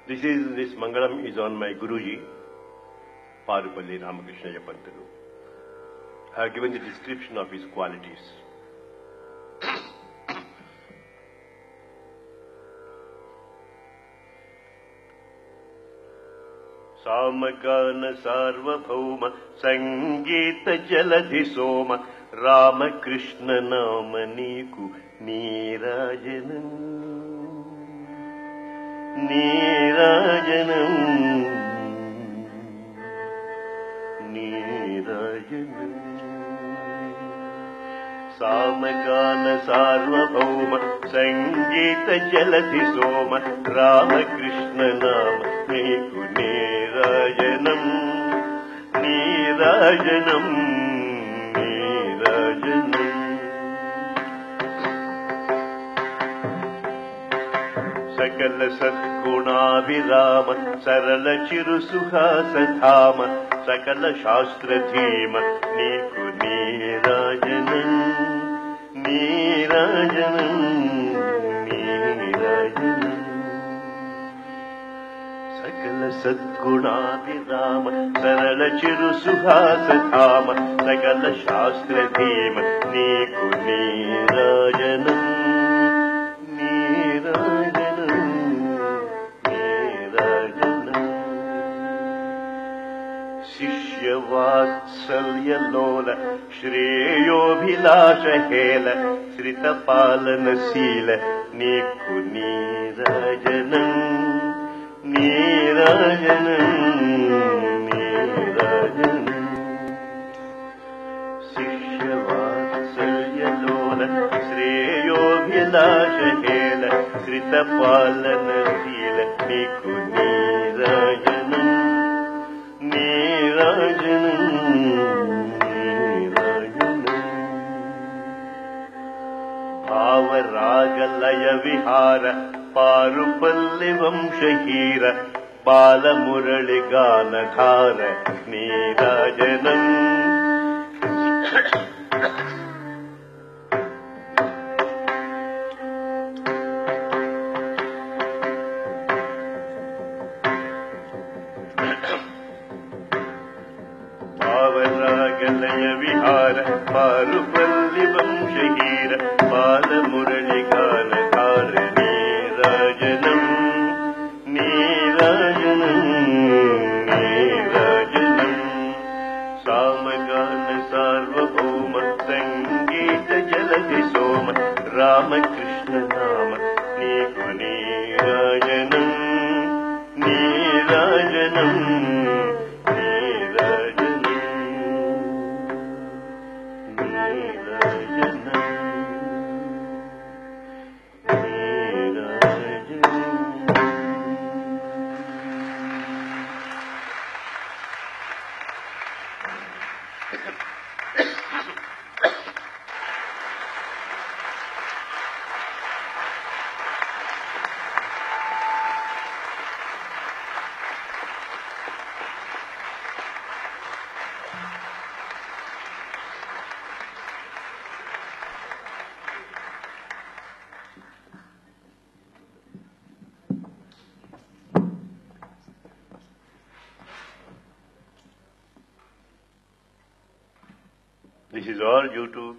This Mangalam is on my Guruji, Parupalli Ramakrishna Pantulu. I have given the description of his qualities. Samagana Sarvabhauma Sangeeta Jaladhi Soma Ramakrishna Namaniku Neerajanam Neerajanam Neerajanam Samagana Sarvabhauma Sangeeta Jaladhi Soma Ramakrishna Namaniku Neerajanam Neerajanam Neerajanam Sakala Sadguna Virama Sarala Chiru Suhasa Dhama Sakala Shastra Dhima Niku Neerajanam Neerajanam Neerajanam Sakala Sadguna Virama Sarala Chiru Suhasa Dhama Sakala Shastra Dhima Niku Neerajanam Vatsalya-lola Shreyo-bhilasha-hela Srita-palana-sila Niku Neerajanam Neerajanam Neerajanam Shishya-vatsalya-lola Shreyo-bhilasha-hela Srita-palana-sila Niku Neerajanam Neerajanam Bhava-raga-laya vihara Parupalli vamshahira Bala-murali-gana-dhara Neerajanam Bhava-raga-laya vihara Parupalli vamshahira Bala-murali-gana-dhara Neerajanam Neerajanam Neerajanam Samagana Sarvabhauma Sangeeta Jaladhi Soma Ramakrishna Nama Niku Neerajanam Neerajanam This is all due to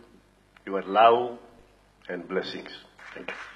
your love and blessings. Thank you.